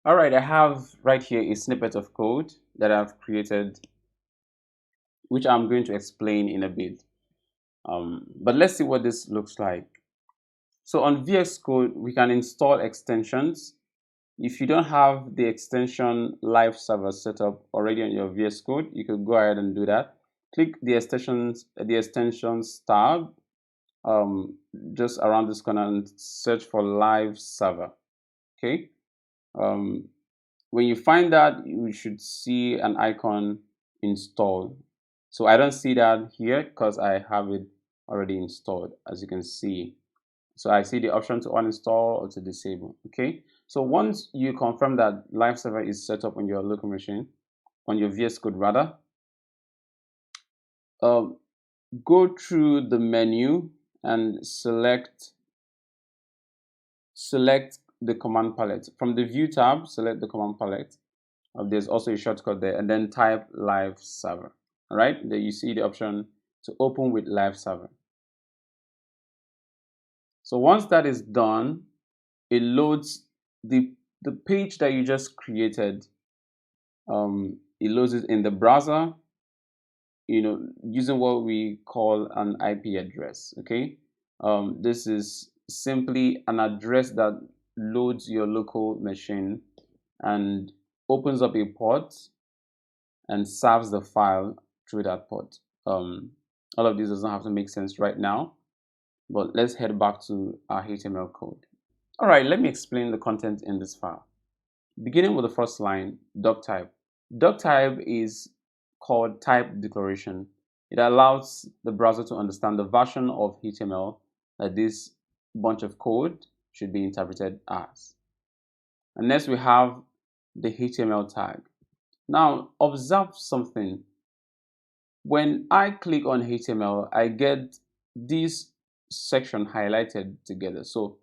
All right, I have right here a snippet of code that I've created, which I'm going to explain in a bit. But let's see what this looks like. So on VS Code, we can install extensions. If you don't have the extension live server set up already on your VS Code, you could go ahead and do that. Click the extensions tab just around this corner and search for live server. Okay. When you find that, you should see an icon installed. So I don't see that here because I have it already installed, as you can see. So I see the option to uninstall or to disable. Okay. So once you confirm that live server is set up on your local machine, on your VS Code rather, go through the menu and select the command palette. From the view tab, select the command palette. There's also a shortcut there, and then type live server. All right, there you see the option to open with live server. So once that is done, it loads the page that you just created. It loads it in the browser, using what we call an IP address. Okay, this is simply an address that loads your local machine and opens up a port and serves the file through that port. All of this doesn't have to make sense right now, but let's head back to our HTML code. All right, let me explain the content in this file. Beginning with the first line, doc type. Doc type is called type declaration. It allows the browser to understand the version of HTML that this bunch of code should be interpreted as. And next we have the HTML tag. Now observe something. When I click on HTML, I get this section highlighted together. So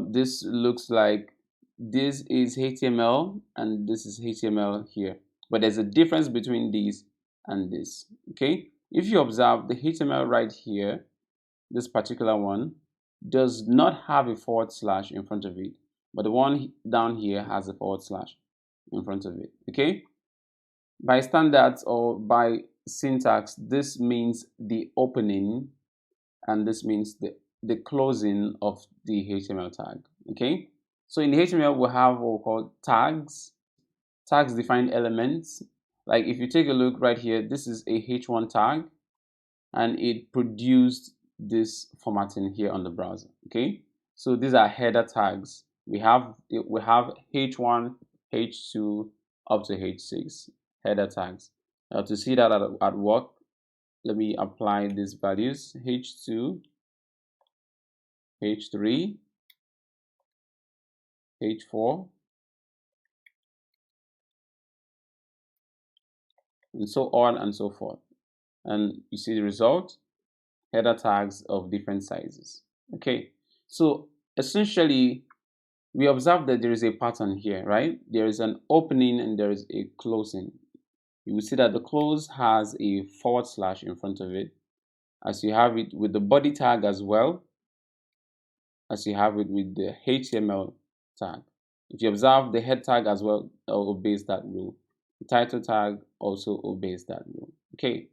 this looks like this is HTML and this is HTML here. But there's a difference between these and this. Okay, if you observe the HTML right here, this particular one does not have a forward slash in front of it, but the one down here has a forward slash in front of it. Okay, by standards or by syntax, this means the opening and this means the closing of the HTML tag. Okay, so in HTML we have what we call tags. Tags define elements. Like if you take a look right here, this is a h1 tag and it produced this formatting here on the browser. Okay, so these are header tags. We have h1, h2 up to h6 header tags. Now to see that at work, let me apply these values: h2, h3, h4, and so on and so forth. And you see the result, header tags of different sizes. Okay, so essentially we observe that there is a pattern here, right? There is an opening and there is a closing. You will see that the close has a forward slash in front of it, as you have it with the body tag as well as you have it with the HTML tag. If you observe, the head tag as well obeys that rule. The title tag also obeys that rule. Okay,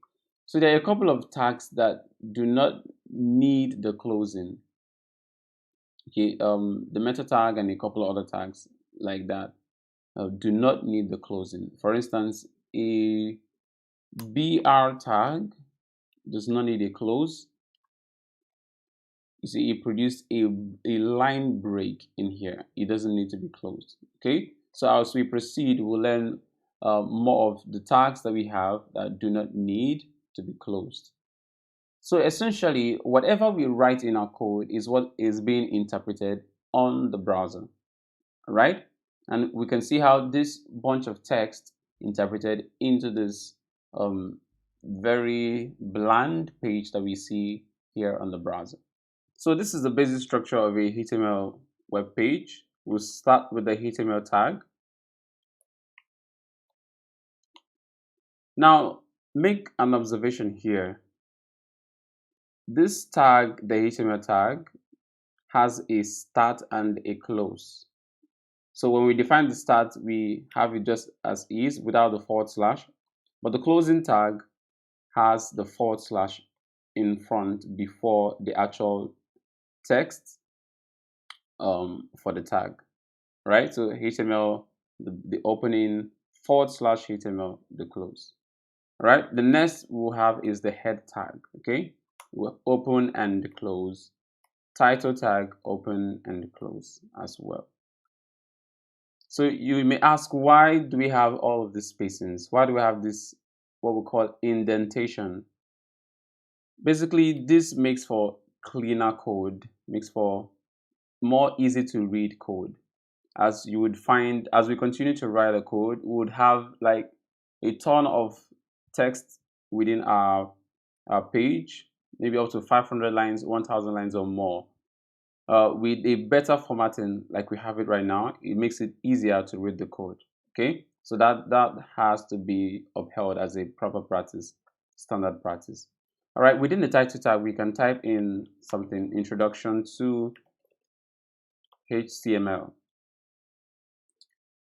so there are a couple of tags that do not need the closing. Okay, the meta tag and a couple of other tags like that do not need the closing. For instance, a BR tag does not need a close. You see, it produced a line break in here. It doesn't need to be closed. Okay, so as we proceed, we'll learn more of the tags that we have that do not need to be closed. So essentially, whatever we write in our code is what is being interpreted on the browser, right? And we can see how this bunch of text interpreted into this very bland page that we see here on the browser. So this is the basic structure of a HTML web page. We'll start with the HTML tag. Now, make an observation here. This tag, the HTML tag, has a start and a close. So when we define the start, we have it just as is without the forward slash, but the closing tag has the forward slash in front before the actual text for the tag, right? So HTML, the opening, forward slash HTML, the close. All right, the next we'll have is the head tag. Okay, we'll open and close, title tag, open and close as well. So you may ask, why do we have all of these spacings? Why do we have this, what we call indentation? Basically, this makes for cleaner code, makes for more easy to read code. As you would find, as we continue to write a code, we would have like a ton of text within our page, maybe up to 500 lines, 1000 lines or more. With a better formatting like we have it right now, it makes it easier to read the code. Okay, so that has to be upheld as a proper practice, standard practice. All right, within the title tag, we can type in something, introduction to HTML.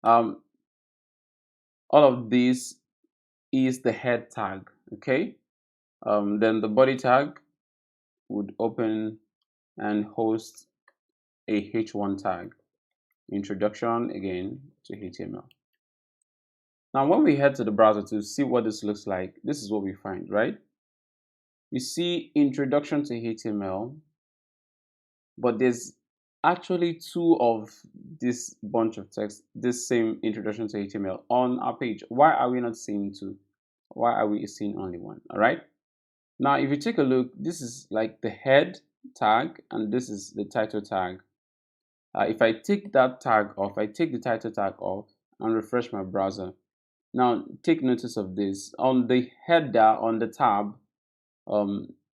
All of this is the head tag. Okay, then the body tag would open and host a h1 tag, introduction again to HTML. Now when we head to the browser to see what this looks like, this is what we find, right? We see introduction to HTML, but there's actually two of this bunch of text, this same introduction to HTML on our page. Why are we not seeing two? Why are we seeing only one? All right. Now, if you take a look, this is like the head tag, and this is the title tag. If I take that tag off, I take the title tag off and refresh my browser. Now, take notice of this. On the header, on the tab,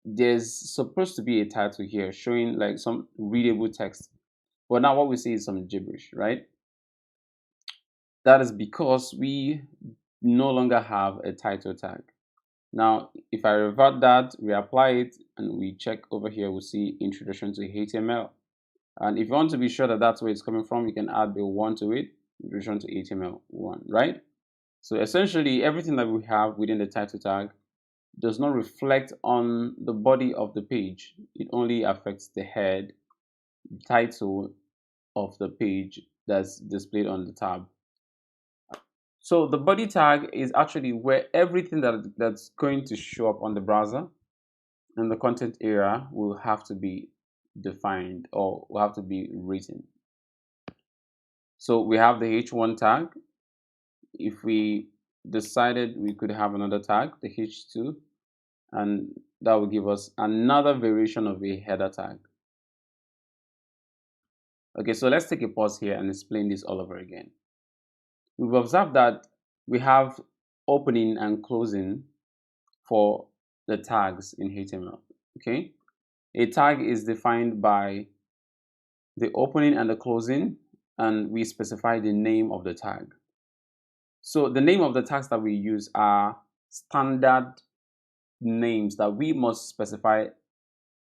there's supposed to be a title here showing like some readable text. But now what we see is some gibberish, right? That is because we no longer have a title tag. Now, if I revert that, we apply it, and we check over here, we'll see introduction to HTML. And if you want to be sure that that's where it's coming from, you can add the 1 to it, introduction to HTML 1, right? So essentially, everything that we have within the title tag does not reflect on the body of the page. It only affects the head, title of the page that's displayed on the tab. So the body tag is actually where everything that's going to show up on the browser and the content area will have to be defined or will have to be written. So we have the h1 tag. If we decided we could have another tag, the h2, and that will give us another variation of a header tag. Okay, so let's take a pause here and explain this all over again. We've observed that we have opening and closing for the tags in HTML. Okay, a tag is defined by the opening and the closing, and we specify the name of the tag. So the name of the tags that we use are standard names that we must specify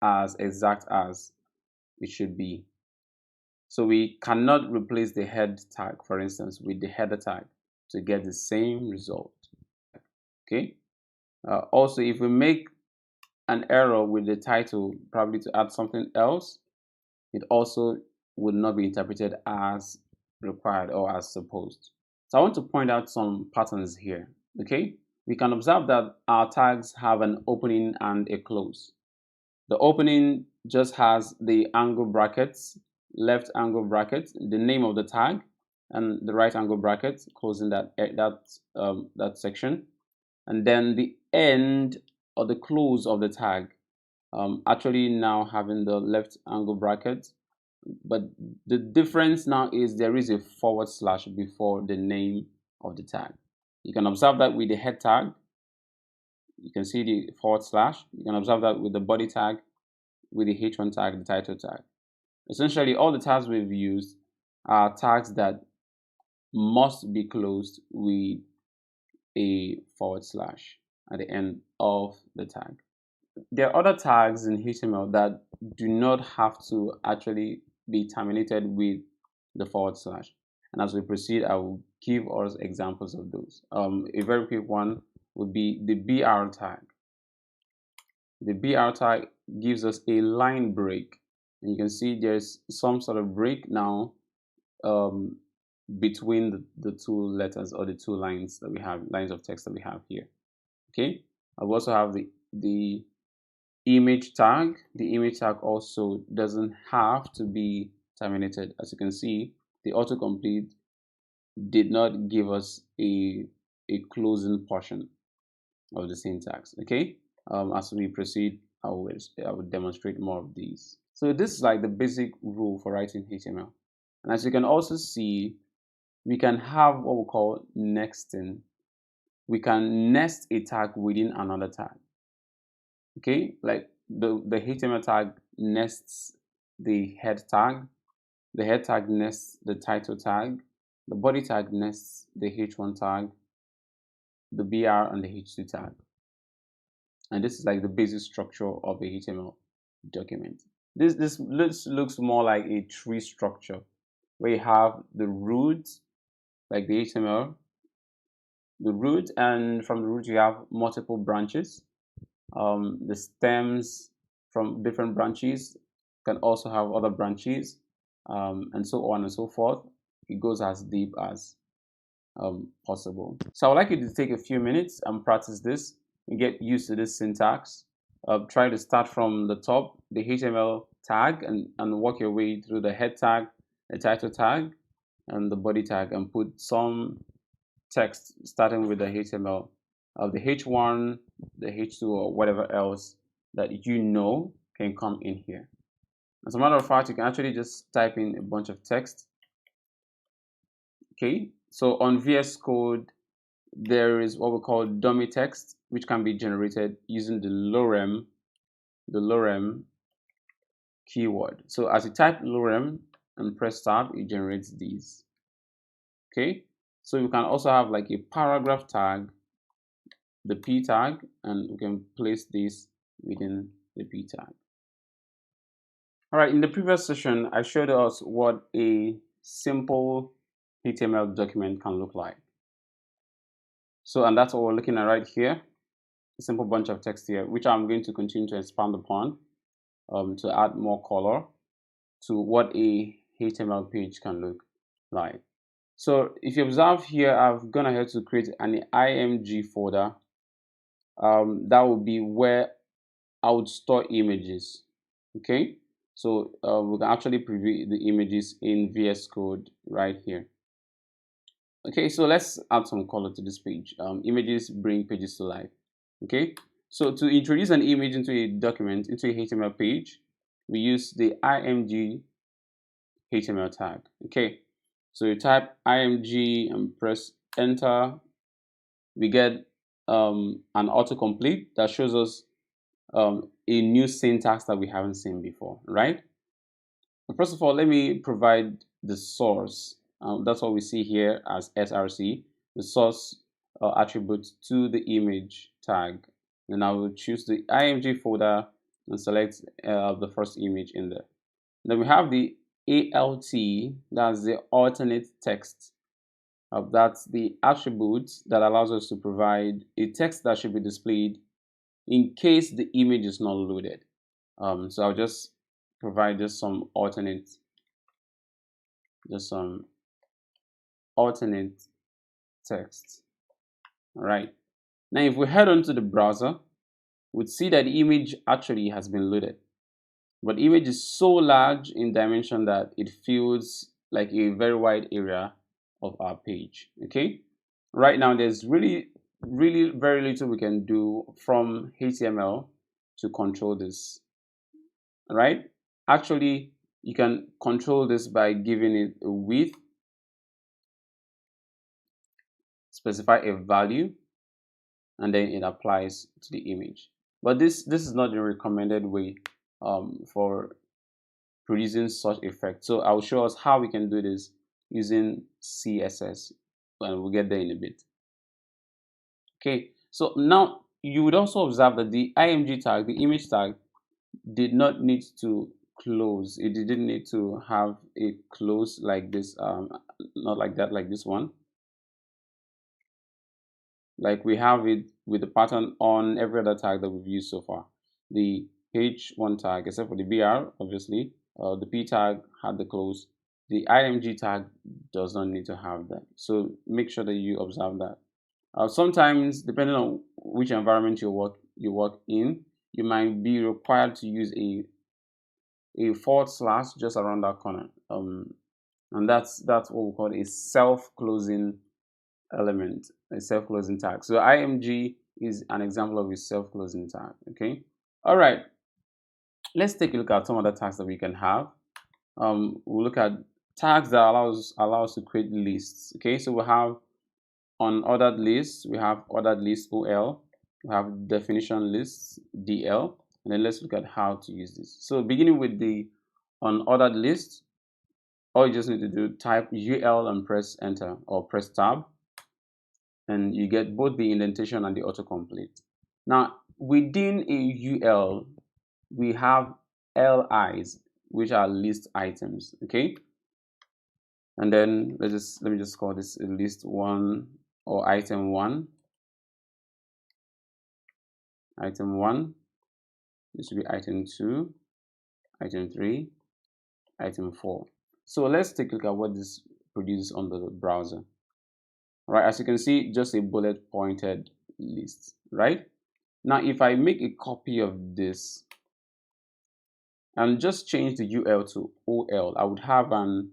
as exact as it should be. So we cannot replace the head tag, for instance, with the header tag to get the same result. Okay. Also, if we make an error with the title, probably to add something else, it also would not be interpreted as required or as supposed. So I want to point out some patterns here. Okay. We can observe that our tags have an opening and a close. The opening just has the angle brackets, left angle bracket, the name of the tag, and the right angle bracket closing that section, and then the end or the close of the tag actually now having the left angle bracket, but the difference now is there is a forward slash before the name of the tag. You can observe that with the head tag. You can see the forward slash. You can observe that with the body tag, with the h1 tag, the title tag. Essentially, all the tags we've used are tags that must be closed with a forward slash at the end of the tag. There are other tags in HTML that do not have to actually be terminated with the forward slash. And as we proceed, I will give us examples of those. A very quick one would be the BR tag. The BR tag gives us a line break. And you can see there's some sort of break now um, between the two letters or the two lines that we have, lines of text that we have here. Okay. I also have the image tag. The image tag also doesn't have to be terminated. As you can see, the autocomplete did not give us a closing portion of the syntax. Okay. As we proceed, I will demonstrate more of these. So this is like the basic rule for writing HTML. And as you can also see, we can have what we call nesting. We can nest a tag within another tag. Okay, like the HTML tag nests the head tag nests the title tag, the body tag nests the H1 tag, the BR and the H2 tag. And this is like the basic structure of a HTML document. This looks more like a tree structure where you have the root, like the HTML, the root, and from the root you have multiple branches. The stems from different branches can also have other branches, and so on and so forth. It goes as deep as possible. So I would like you to take a few minutes and practice this and get used to this syntax. Try to start from the top, the HTML tag, and work your way through the head tag, the title tag, and the body tag, and put some text starting with the HTML of the H1, the H2, or whatever else that you know can come in here. As a matter of fact, you can actually just type in a bunch of text. Okay, so on VS Code, there is what we call dummy text, which can be generated using the lorem keyword. So as you type lorem and press tab, it generates these. Okay, so you can also have like a paragraph tag, the P tag, and we can place this within the P tag. All right, in the previous session, I showed us what a simple HTML document can look like. So, and that's what we're looking at right here, a simple bunch of text here, which I'm going to continue to expand upon to add more color to what a HTML page can look like. So if you observe here, I've gone ahead to create an img folder. That would be where I would store images. Okay, so we can actually preview the images in VS Code right here. Okay, so let's add some color to this page. Images bring pages to life. Okay, so to introduce an image into a document, into a HTML page, we use the img HTML tag. Okay, so you type img and press enter. We get an autocomplete that shows us a new syntax that we haven't seen before, right? But first of all, let me provide the source. That's what we see here as src, the source attribute to the image tag. And I will choose the img folder and select the first image in there. Then we have the alt, that's the alternate text. That's the attribute that allows us to provide a text that should be displayed in case the image is not loaded. So I'll just provide just some alternate text. All right. Now, if we head on to the browser, we'd see that the image actually has been loaded. But the image is so large in dimension that it feels like a very wide area of our page. Okay. Right now, there's really very little we can do from HTML to control this. All right. Actually, you can control this by giving it a width, specify a value, and then it applies to the image. But this is not the recommended way for producing such effect. So I'll show us how we can do this using CSS, and we'll get there in a bit. Okay, so now you would also observe that the img tag, the image tag, did not need to close. It didn't need to have a close like this, not like that, like this one. Like we have it with the pattern on every other tag that we've used so far. The H1 tag, except for the BR, obviously, the P tag had the close. The IMG tag does not need to have that. So make sure that you observe that. Sometimes, depending on which environment you work in, you might be required to use a forward slash just around that corner. And that's what we call a self-closing element, a self-closing tag. So IMG is an example of a self-closing tag. Okay. All right. Let's take a look at some other tags that we can have. We'll look at tags that allow us to create lists. Okay. So we have unordered lists. We have ordered list OL. We have definition lists DL. And then let's look at how to use this. So beginning with the unordered list, all you just need to do, type UL and press enter or press tab, and you get both the indentation and the autocomplete. Now within a UL, we have LIs, which are list items. Okay, and then let me just call this list one or item one. Item one. This will be item 2, item 3, item 4. So let's take a look at what this produces on the browser. Right, as you can see, just a bullet pointed list. Right, now if I make a copy of this and just change the UL to OL, I would have an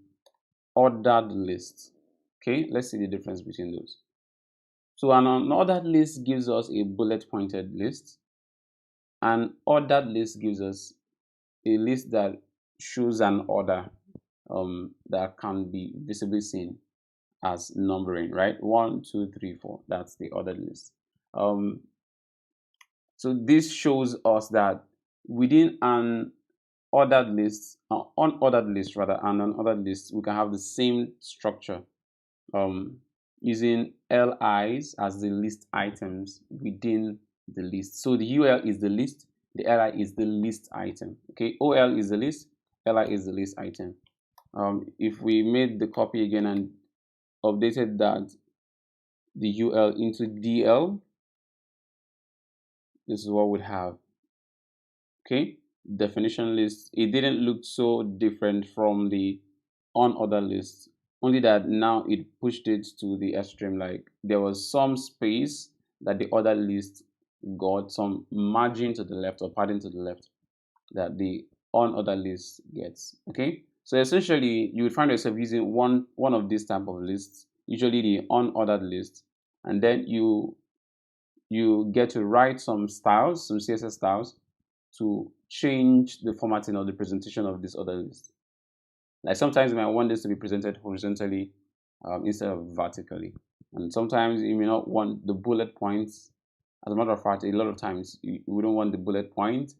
ordered list. Okay, let's see the difference between those. So an unordered list gives us a bullet pointed list. An ordered list gives us a list that shows an order that can be visibly seen as numbering, right? 1, 2, 3, 4. That's the ordered list. So this shows us that within an ordered list, unordered list rather, and unordered list, we can have the same structure using LIs as the list items within the list. So the UL is the list, the LI is the list item. Okay, OL is the list, LI is the list item. If we made the copy again and updated that the UL into DL, this is what we'd have. Okay, definition list. It didn't look so different from the unordered list, only that now it pushed it to the extreme. Like there was some space that the ordered list got, some margin to the left or padding to the left that the unordered list gets. Okay, so essentially you would find yourself using one of these type of lists, usually the unordered list, and then you get to write some styles, some CSS styles, to change the formatting or the presentation of this other list. Like sometimes you might want this to be presented horizontally instead of vertically, and sometimes you may not want the bullet points. As a matter of fact, a lot of times you don't want the bullet point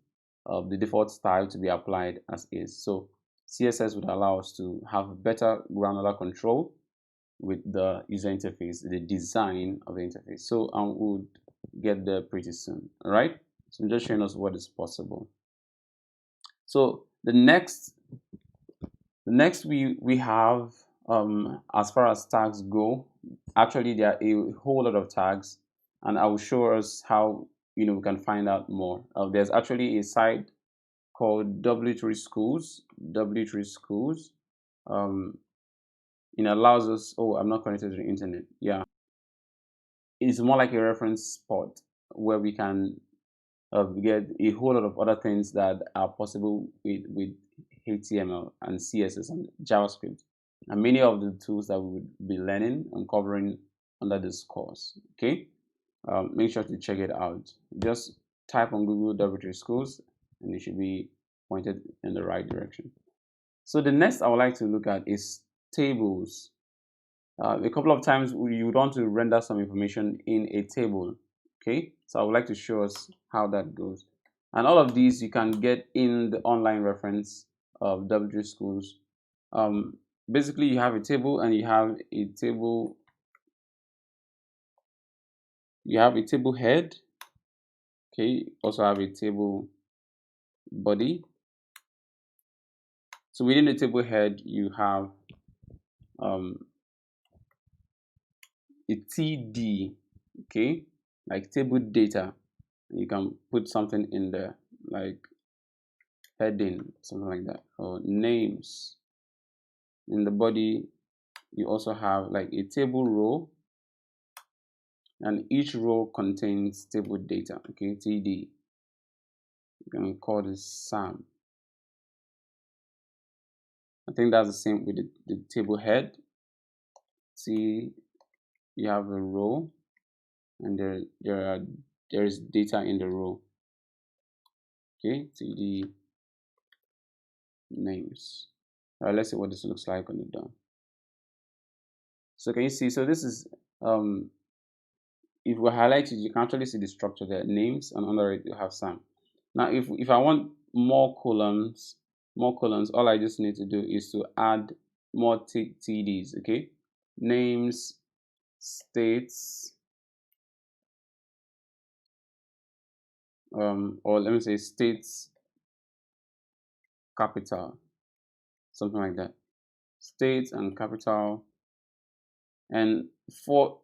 of the default style to be applied as is. So CSS would allow us to have better granular control with the user interface, the design of the interface. So we'll get there pretty soon. All right. So I'm just showing us what is possible. So the next we have as far as tags go, actually there are a whole lot of tags, and I will show us how we can find out more. There's actually a site called W3 Schools. W3 Schools. It allows us. Oh, I'm not connected to the internet. Yeah, it's more like a reference spot where we can get a whole lot of other things that are possible with HTML and CSS and JavaScript, and many of the tools that we would be learning and covering under this course. Okay, make sure to check it out. Just type on Google W3 Schools and it should be pointed in the right direction. So the next I would like to look at is tables. A couple of times you would want to render some information in a table. Okay, so I would like to show us how that goes, and all of these you can get in the online reference of W3 Schools. Basically you have a table and you have a table head. Okay, also have a table body, So within the table head, you have a TD, okay, like table data. You can put something in there, like heading, something like that, or names. In the body, you also have like a table row, and each row contains table data, okay, TD. You can call this SAM. I think that's the same with the table head. See, you have a row, and there is data in the row. Okay, TD names. All right, let's see what this looks like on the DOM. So can you see? So this is if we highlight it, you can actually see the structure there, names, and under it you have SAM. Now, if I want more columns, all I just need to do is to add more TDs. Okay, names, states, or let me say states capital, something like that. States and capital, and for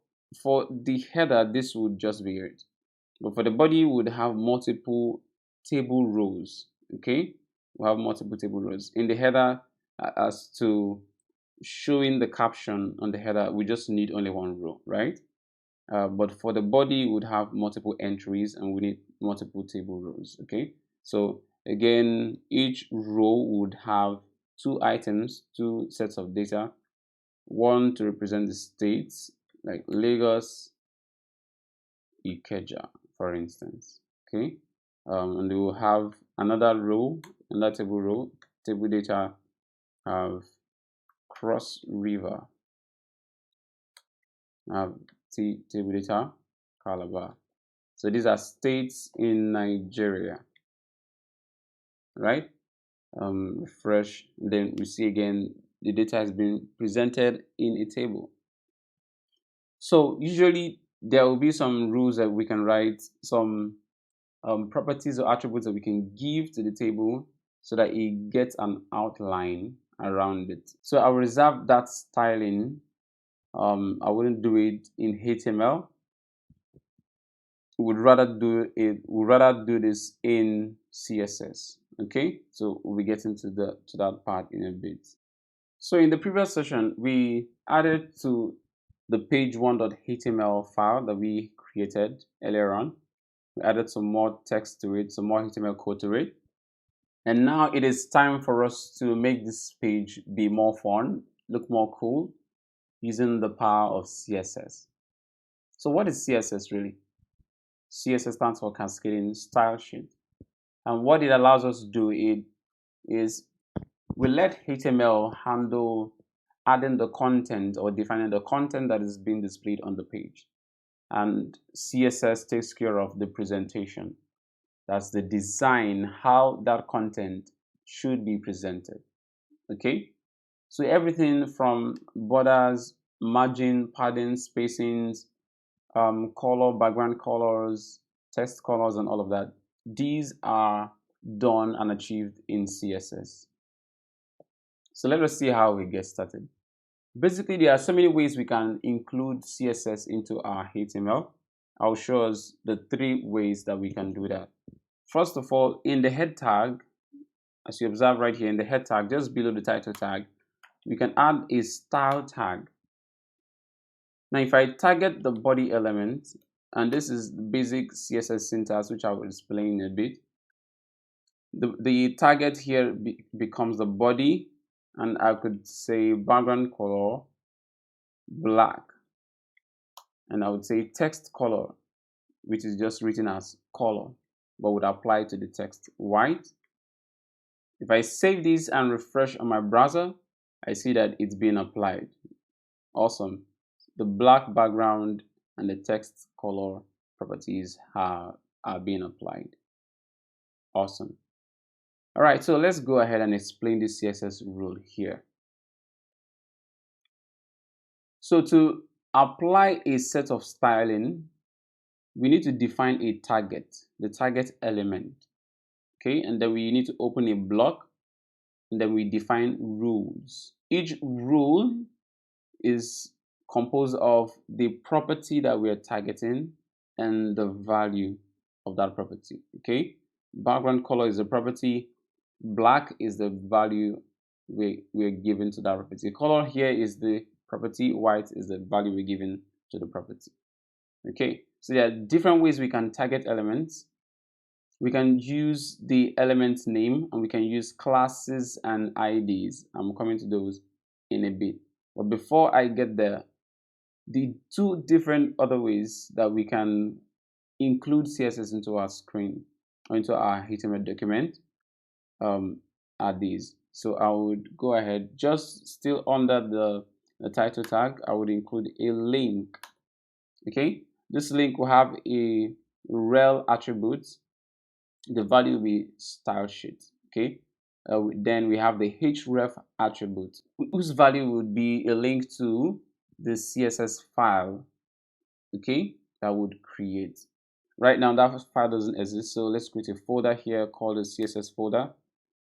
the header, this would just be it. But for the body, we would have multiple table rows. Okay, we have multiple table rows in the header. As to showing the caption on the header, we just need only one row, right? But for the body, we would have multiple entries, and we need multiple table rows. Okay, so again, each row would have two items, two sets of data, one to represent the states like Lagos, Ikeja, for instance. Okay, and we will have another row, another table row, table data, have Cross River, have table data, Calabar. So these are states in Nigeria, right? Refresh, then we see again the data has been presented in a table. So usually there will be some rules that we can write, some properties or attributes that we can give to the table so that it gets an outline around it. So I'll reserve that styling. I wouldn't do it in HTML. Would rather do this in CSS. Okay, so we'll be getting to that part in a bit. So in the previous session, we added to the page1.html file that we created earlier on. We added some more text to it, some more HTML code to it. And now it is time for us to make this page be more fun, look more cool, using the power of CSS. So what is CSS really? CSS stands for Cascading Style Sheet. And what it allows us to do is we let HTML handle adding the content or defining the content that is being displayed on the page. And CSS takes care of the presentation. That's the design, how that content should be presented. Okay, so everything from borders, margin, padding, spacings, color, background colors, text colors, and all of that, these are done and achieved in CSS. So let us see how we get started. Basically, there are so many ways we can include CSS into our HTML. I'll show us the 3 ways that we can do that. First of all, in the head tag, as you observe right here in the head tag, just below the title tag, we can add a style tag. Now, if I target the body element, and this is the basic CSS syntax, which I will explain in a bit, the target here becomes the body, and I could say background color black, and I would say text color, which is just written as color, but would apply to the text white. If I save this and refresh on my browser, I see that it's being applied. Awesome. The black background and the text color properties are being applied. Awesome. All right, so let's go ahead and explain this CSS rule here. So to apply a set of styling, we need to define a target, the target element. Okay, and then we need to open a block. and then we define rules. Each rule is composed of the property that we are targeting and the value of that property. Okay, background color is the property, black is the value we're giving to that property. Color here is the property, white is the value we're giving to the property. Okay, so there are different ways we can target elements. We can use the element name, and we can use classes and IDs. I'm coming to those in a bit. But before I get there, the two different other ways that we can include CSS into our screen or into our HTML document are these. So I would go ahead, just still under the title tag, I would include a link. Okay, this link will have a rel attribute. The value will be style sheet. Okay, then we have the href attribute, whose value would be a link to the CSS file. Okay, that would create. Right now that file doesn't exist, so let's create a folder here called the CSS folder.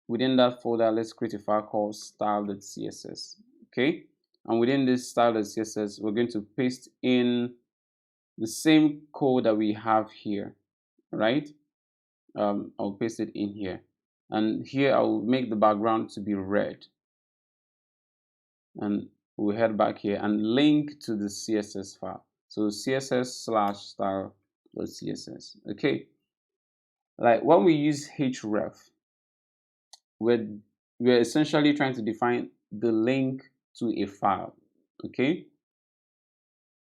Within that folder, let's create a file called style.css. Okay, and within this style.css, we're going to paste in the same code that we have here, right? I'll paste it in here, and here I'll make the background to be red, and we'll head back here and link to the CSS file. So css/style.css. Okay, like when we use href, we're essentially trying to define the link to a file. Okay,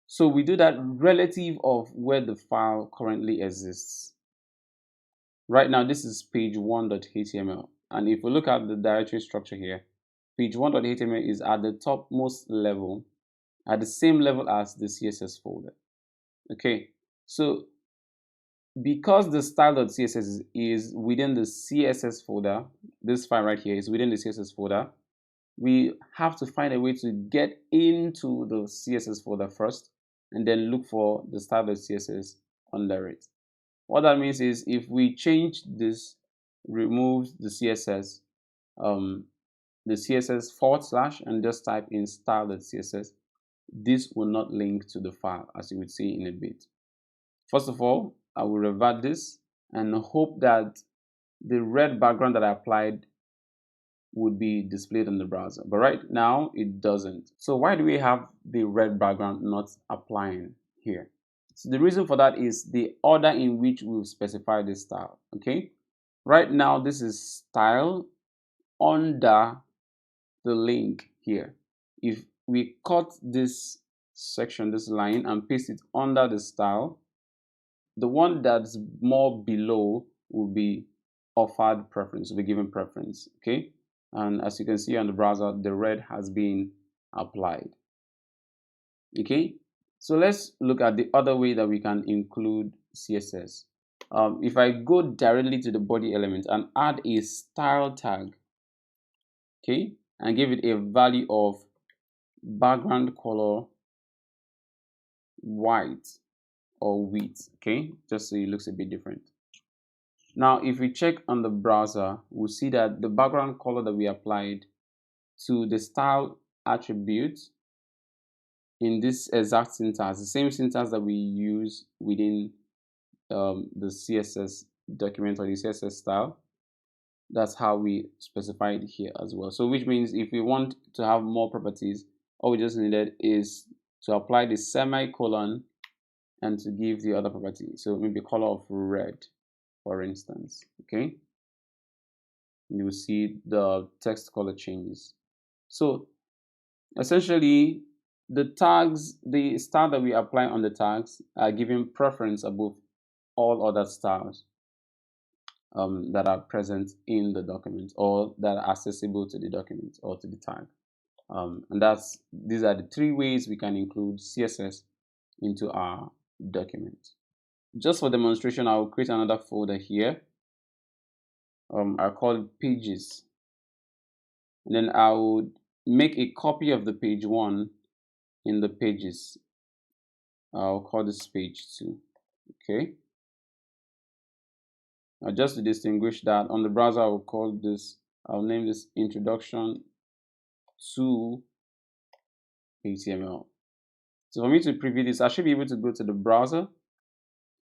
so we do that relative of where the file currently exists. Right now this is page1.html, and if we look at the directory structure here, page1.html is at the topmost level, at the same level as the CSS folder. Okay, so because the style.css is within the CSS folder, this file right here is within the CSS folder, we have to find a way to get into the CSS folder first and then look for the style.css under it. What that means is if we change this, remove the CSS / and just type in style.css, this will not link to the file, as you would see in a bit. First of all, I will revert this and hope that the red background that I applied would be displayed on the browser, but right now it doesn't. So why do we have the red background not applying here? So the reason for that is the order in which we'll specify this style. Okay, right now this is style under the link here. If we cut this section, this line, and paste it under the style, the one that's more below will be offered preference, will be given preference. Okay, and as you can see on the browser, the red has been applied. Okay, so let's look at the other way that we can include CSS. If I go directly to the body element and add a style tag, okay, and give it a value of background color white or wheat, okay, just so it looks a bit different. Now if we check on the browser, we'll see that the background color that we applied to the style attribute in this exact syntax, the same syntax that we use within the CSS document or the CSS style, that's how we specify it here as well. So which means if we want to have more properties, all we just needed is to apply the semicolon and to give the other property. So maybe color of red, for instance. Okay, you will see the text color changes. So essentially the tags, the style that we apply on the tags are given preference above all other styles that are present in the document or that are accessible to the document or to the tag. And these are the three ways we can include CSS into our document. Just for demonstration, I will create another folder here. I call it pages. And then I would make a copy of the page 1 in the pages. I'll call this page 2. Okay. Now just to distinguish that, on the browser I will call this I'll name this introduction to HTML. So for me to preview this, I should be able to go to the browser,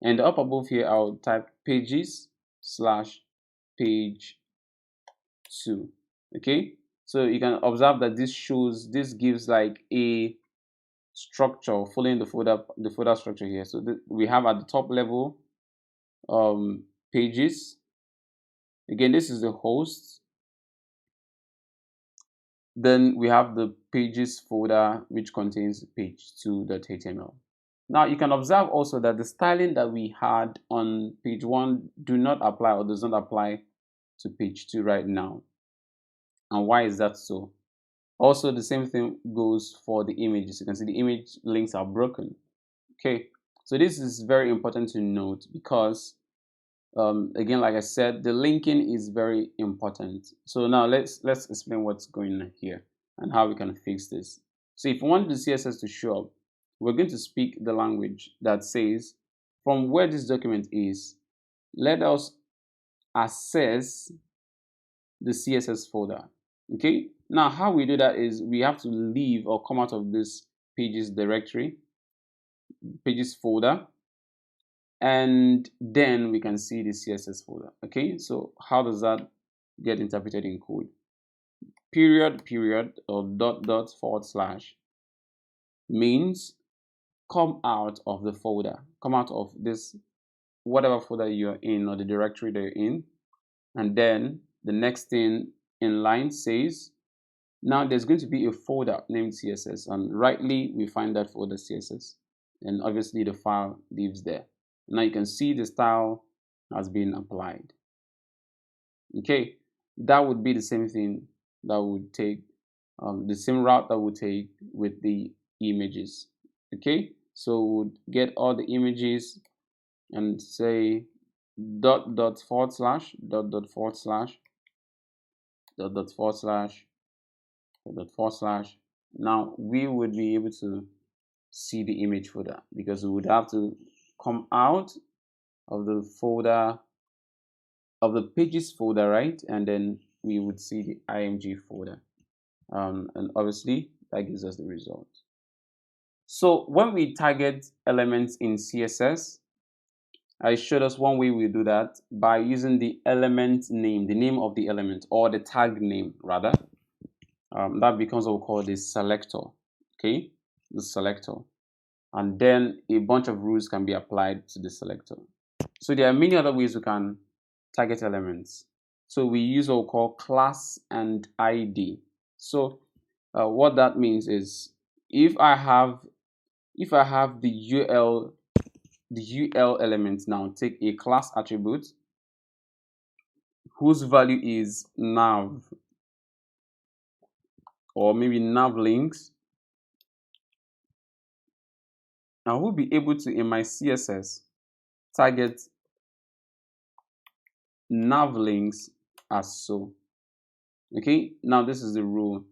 and up above here I'll type pages slash page 2. Okay, so you can observe that this gives like a structure following the folder structure here. So we have at the top level pages. Again, this is the host. Then we have the pages folder, which contains page2.html. Now you can observe also that the styling that we had on page 1 do not apply or does not apply to page 2 right now. And why is that so? Also, the same thing goes for the images. You can see the image links are broken. Okay, so this is very important to note because again, like I said, the linking is very important. So now let's explain what's going on here and how we can fix this. So if we want the CSS to show up, we're going to speak the language that says from where this document is, let us access the CSS folder. Okay, now how we do that is we have to leave or come out of this pages directory, pages folder, and then we can see the CSS folder. Okay, so how does that get interpreted in code? Period or dot forward slash means come out of the folder, come out of this whatever folder you're in or the directory that you're in, and then the next thing in line says now there's going to be a folder named CSS, and rightly we find that folder CSS, and obviously the file lives there. Now you can see the style has been applied. Okay, that would be the same thing that would take the same route that would take with the images. Okay, so we'll get all the images and say forward slash forward slash forward slash forward slash. Now we would be able to see the image folder because we would have to come out of the folder of the pages folder, right? And then we would see the img folder, and obviously that gives us the result. So when we target elements in CSS, I showed us one way we do that by using the element name, the name of the element, or the tag name rather. That becomes what we call the selector. Okay, the selector, and then a bunch of rules can be applied to the selector. So there are many other ways we can target elements. So we use what we call class and ID. So what that means is if I have the UL element, now take a class attribute whose value is nav or maybe nav links, I will be able to in my CSS target nav links as so. Okay, now this is the rule.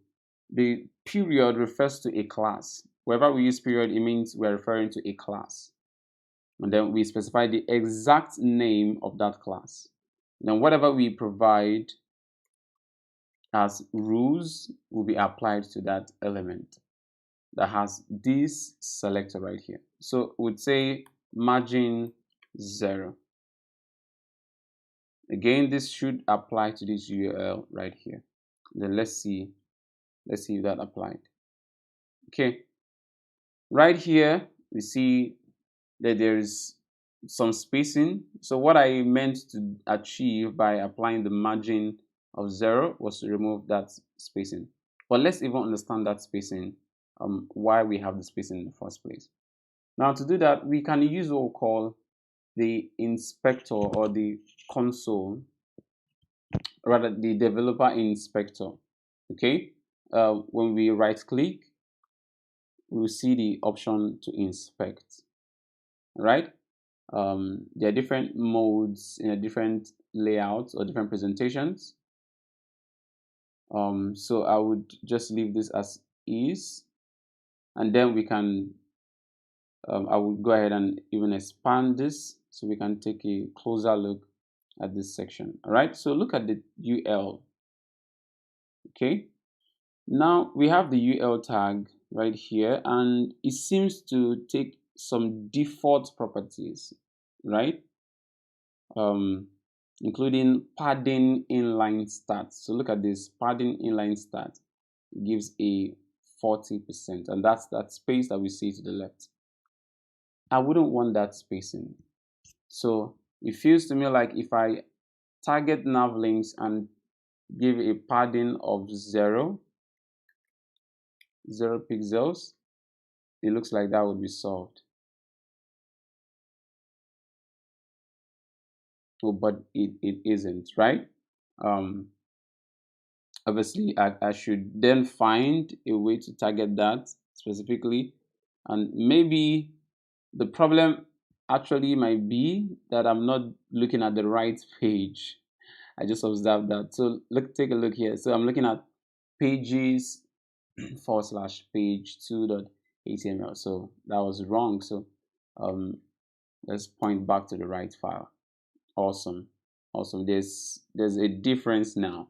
The period refers to a class. Wherever we use period, it means we're referring to a class. And then we specify the exact name of that class. Then whatever we provide as rules will be applied to that element that has this selector right here. So we would say margin 0. Again, this should apply to this URL right here. Then let's see if that applied. Okay, right here we see that there is some spacing. So what I meant to achieve by applying the margin of 0 was to remove that spacing. But let's even understand that spacing, why we have the spacing in the first place. Now to do that, we can use what we call the inspector or the console, rather the developer inspector. Okay, when we right click, we'll see the option to inspect. Right, there are different modes in a different layouts or different presentations. So I would just leave this as is, and then we can I would go ahead and even expand this so we can take a closer look at this section. All right, so look at the UL. Okay, now we have the UL tag right here, and it seems to take some default properties, right? Um, Including padding inline start. So look at this, padding inline start gives a 40%, and that's that space that we see to the left. I wouldn't want that spacing. So it feels to me like if I target nav links and give a padding of 0 pixels, it looks like that would be solved. Oh, but it isn't, right? Um, Obviously, I should then find a way to target that specifically. And maybe the problem actually might be that I'm not looking at the right page. I just observed that. So take a look here. So I'm looking at pages / page 2.html. So that was wrong. So um, let's point back to the right file. Awesome. Awesome. There's a difference now.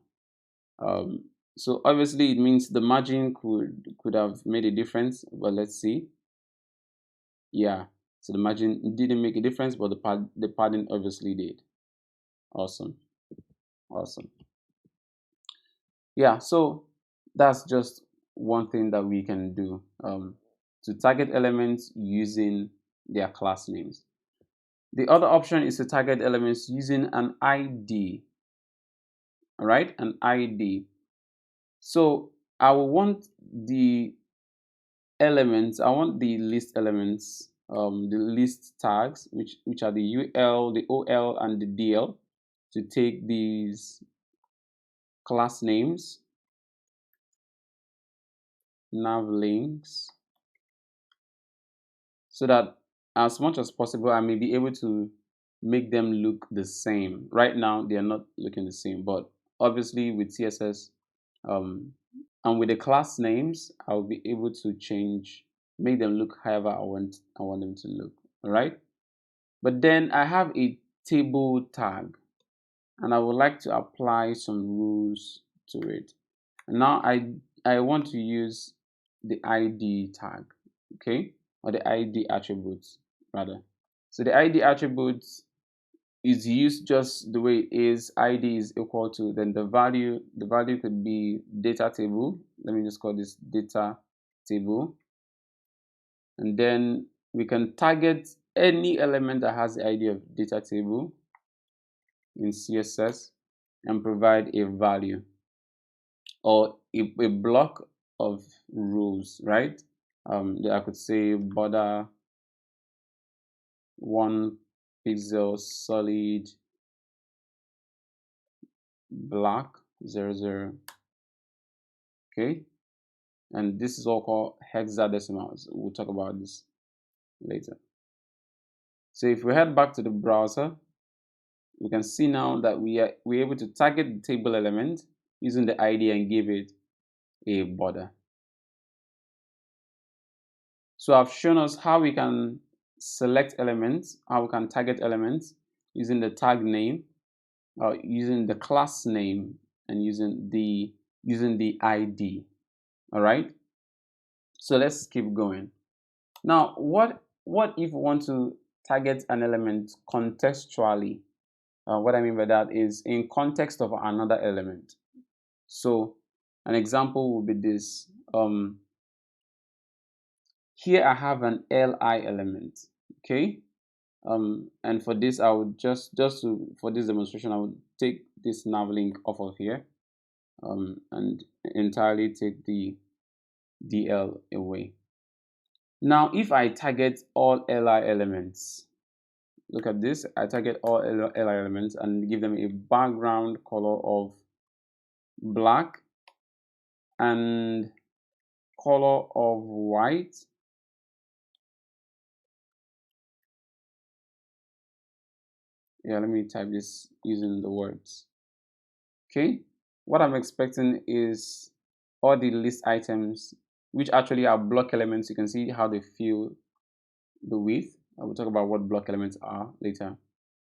Um, so obviously it means the margin could have made a difference, but let's see. Yeah. So the margin didn't make a difference, but the padding obviously did. Awesome. Awesome. Yeah, so that's just one thing that we can do to target elements using their class names. The other option is to target elements using an ID, all right, an ID. So I will want the elements, I want the list elements, the list tags, which are the UL, the OL, and the DL, to take these class names, nav links, so that as much as possible I may be able to make them look the same. Right now they are not looking the same, but obviously with CSS um, and with the class names I'll be able to make them look however I want them to look. All right, but then I have a table tag and I would like to apply some rules to it. And now I want to use the ID tag, okay, or the ID attributes rather. So the ID attributes is used just the way it is. ID is equal to, then the value could be data table. Let me just call this data table, and then we can target any element that has the ID of data table in CSS and provide a value or a block of rules, right? I could say border 1 pixel solid black 00. Okay, and this is all called hexadecimals. We'll talk about this later. So if we head back to the browser, we can see now that we're able to target the table element using the ID and give it a border. So I've shown us how we can select elements, how we can target elements using the tag name, using the class name, and using the ID. All right. So let's keep going. Now, what if we want to target an element contextually? What I mean by that is in context of another element. So an example would be this. Here I have an li element. Okay. And for this I would for this demonstration I would take this nav link off of here and entirely take the DL away. Now if I target all li elements, look at this, I target all li elements and give them a background color of black and color of white. Yeah, let me type this using the words. Okay, what I'm expecting is all the list items, which actually are block elements. You can see how they fill the width. I will talk about what block elements are later.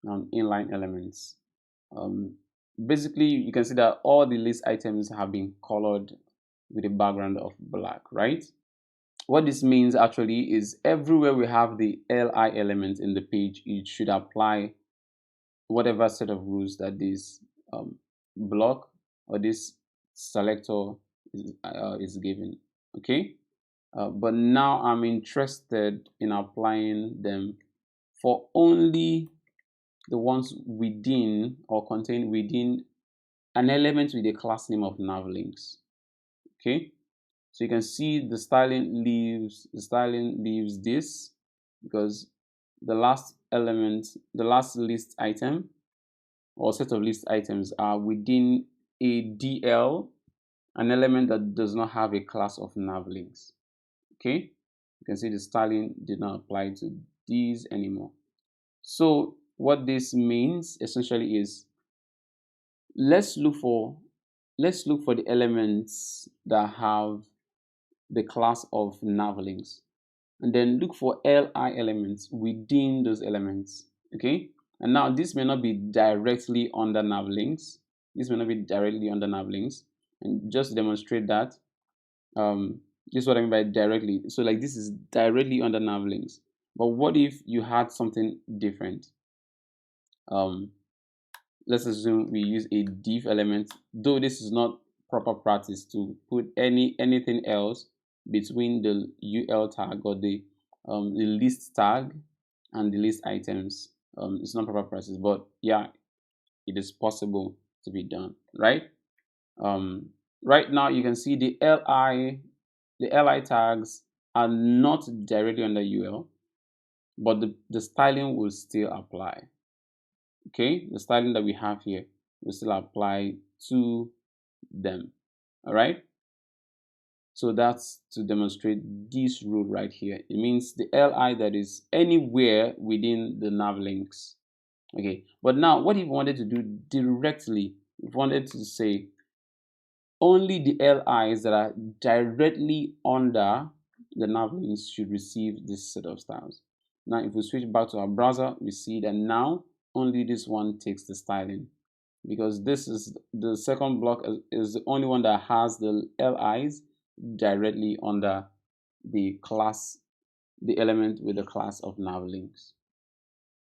Inline elements. basically you can see that all the list items have been colored with a background of black, right? What this means actually is everywhere we have the li element in the page, it should apply whatever set of rules that this block or this selector is given. Okay, but now I'm interested in applying them for only the ones within or contained within an element with a class name of navlinks. Okay, so you can see the styling leaves this because the last element, the last list item or set of list items are within a DL, an element that does not have a class of navlinks. Okay, you can see the styling did not apply to these anymore. So what this means essentially is let's look for the elements that have the class of navlinks, and then look for li elements within those elements. Okay, and now this may not be directly under navlinks. This may not be directly under navlinks, and just to demonstrate that, this is what I mean by directly. So like this is directly under navlinks, but what if you had something different? um let's assume we use a div element, though this is not proper practice to put anything else between the ul tag or the list tag and the list items. It's not proper practice, but yeah, it is possible to be done, right? um, right now you can see the li tags are not directly under ul, but the styling will still apply. Okay, the styling that we have here will still apply to them. All right, so that's to demonstrate this rule right here. It means the li that is anywhere within the nav links. Okay, but now what if we wanted to do directly? If we wanted to say only the LIs that are directly under the nav links should receive this set of styles. Now, if we switch back to our browser, we see that now only this one takes the styling, because this is the second block is the only one that has the LIs directly under the class, the element with the class of nav links.